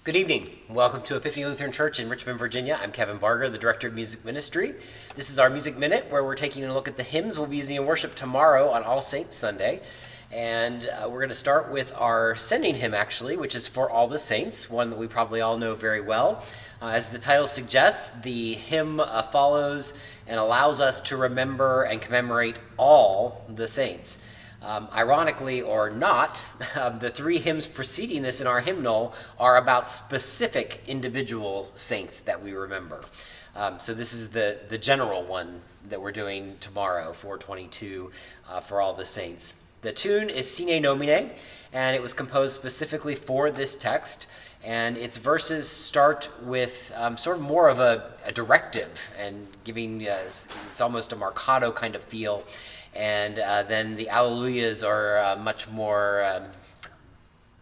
Good evening. Welcome to Epiphany Lutheran Church in Richmond, Virginia. I'm Kevin Barger, the Director of Music Ministry. This is our Music Minute, where we're taking a look at the hymns we'll be using in worship tomorrow on All Saints Sunday. And we're going to start with our sending hymn, actually, which is For All the Saints, one that we probably all know very well. As the title suggests, the hymn follows and allows us to remember and commemorate all the saints. Ironically or not, the three hymns preceding this in our hymnal are about specific individual saints that we remember. So this is the general one that we're doing tomorrow, 422, for all the saints. The tune is Sine Nomine, and it was composed specifically for this text. And its verses start with sort of more of a directive and giving, it's almost a marcato kind of feel. And then the Alleluias are much more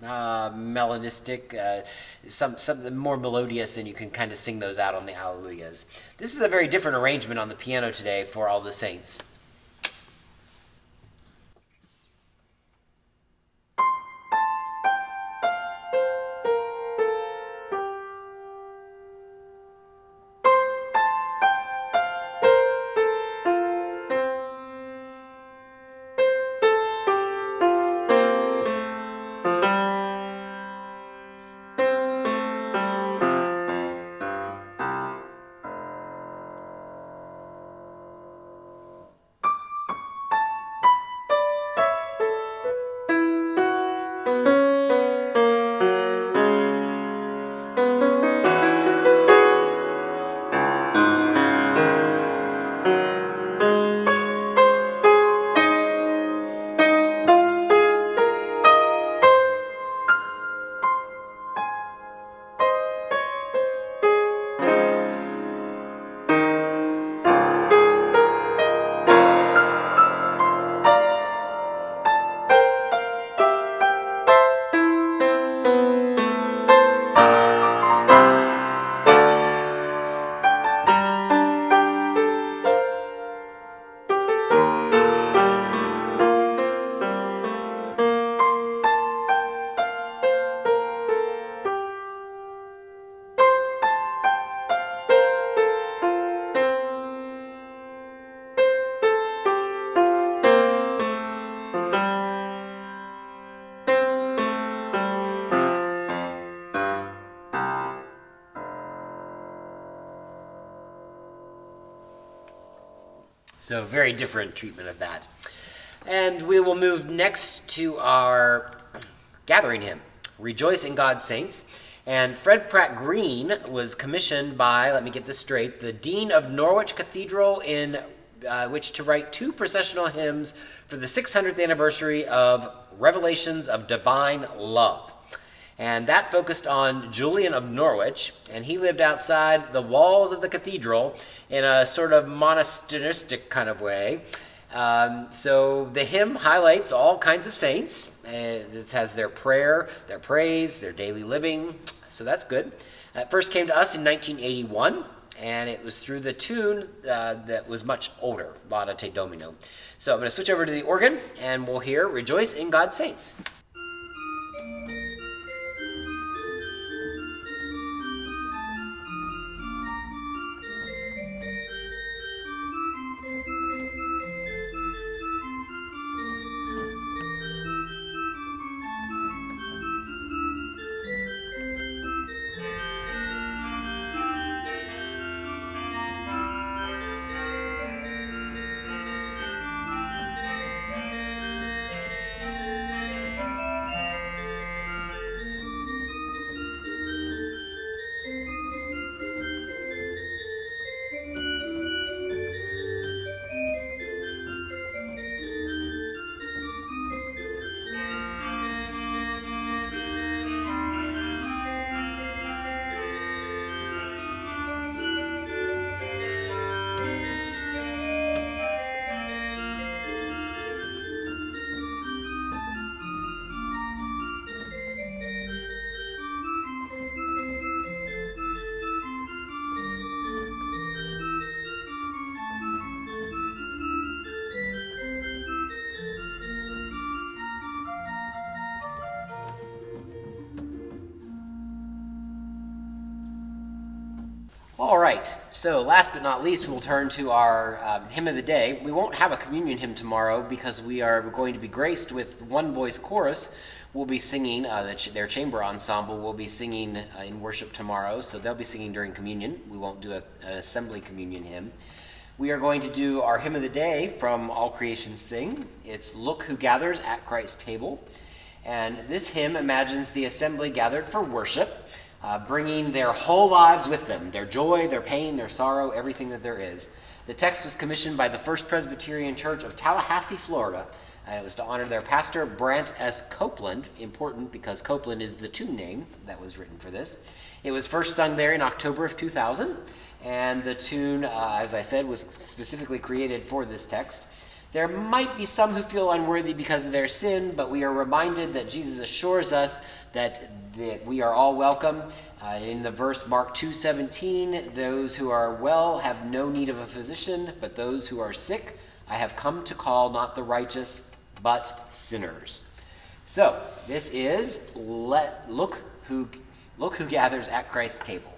melanistic, something more melodious, and you can kind of sing those out on the Alleluias. This is a very different arrangement on the piano today for all the saints. So very different treatment of that. And we will move next to our gathering hymn, Rejoice in God's Saints. And Fred Pratt Green was commissioned by, let me get this straight, the Dean of Norwich Cathedral in which to write two processional hymns for the 600th anniversary of Revelations of Divine Love. And that focused on Julian of Norwich, and he lived outside the walls of the cathedral in a sort of monasteristic kind of way. So the hymn highlights all kinds of saints. It has their prayer, their praise, their daily living, so that's good. It first came to us in 1981, and it was through the tune that was much older, Laudate Domino. So I'm going to switch over to the organ, and we'll hear Rejoice in God's Saints. All right, so last but not least, we'll turn to our hymn of the day. We won't have a communion hymn tomorrow because we are going to be graced with one voice chorus. We'll be singing, their chamber ensemble will be singing in worship tomorrow, so they'll be singing during communion. We won't do an assembly communion hymn. We are going to do our hymn of the day from All Creation Sing. It's Look Who Gathers at Christ's Table. And this hymn imagines the assembly gathered for worship, bringing their whole lives with them, their joy, their pain, their sorrow, everything that there is. The text was commissioned by the First Presbyterian Church of Tallahassee, Florida, and it was to honor their pastor, Brant S. Copeland, important because Copeland is the tune name that was written for this. It was first sung there in October of 2000, and the tune, as I said, was specifically created for this text. There might be some who feel unworthy because of their sin, but we are reminded that Jesus assures us that we are all welcome. In the verse Mark 2:17, those who are well have no need of a physician, but those who are sick, I have come to call not the righteous, but sinners. So this is Look Who Gathers at Christ's Table.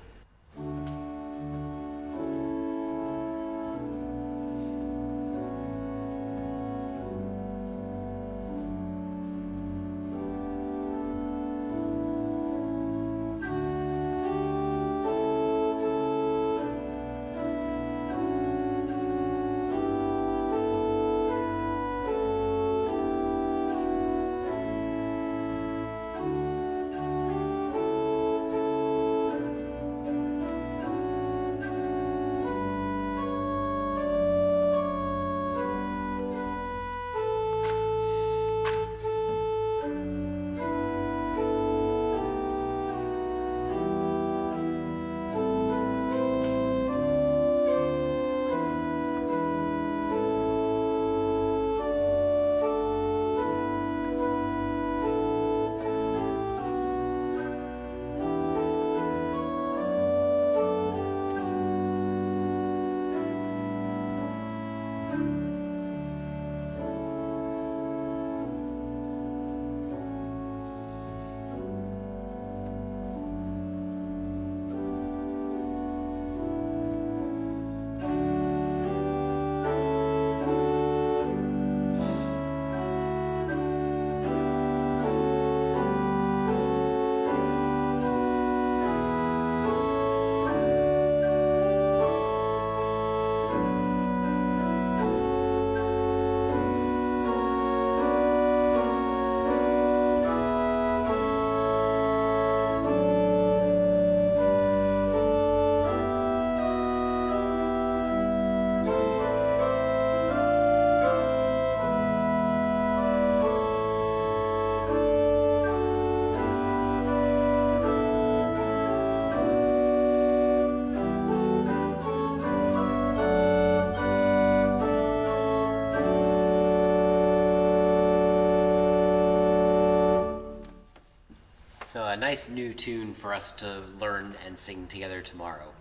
So a nice new tune for us to learn and sing together tomorrow.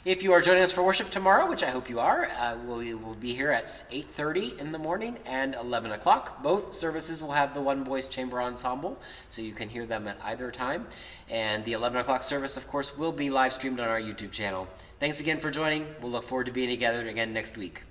If you are joining us for worship tomorrow, which I hope you are, we will be here at 8:30 in the morning and 11 o'clock. Both services will have the one voice chamber ensemble, so you can hear them at either time. And the 11 o'clock service, of course, will be live streamed on our YouTube channel. Thanks again for joining. We'll look forward to being together again next week.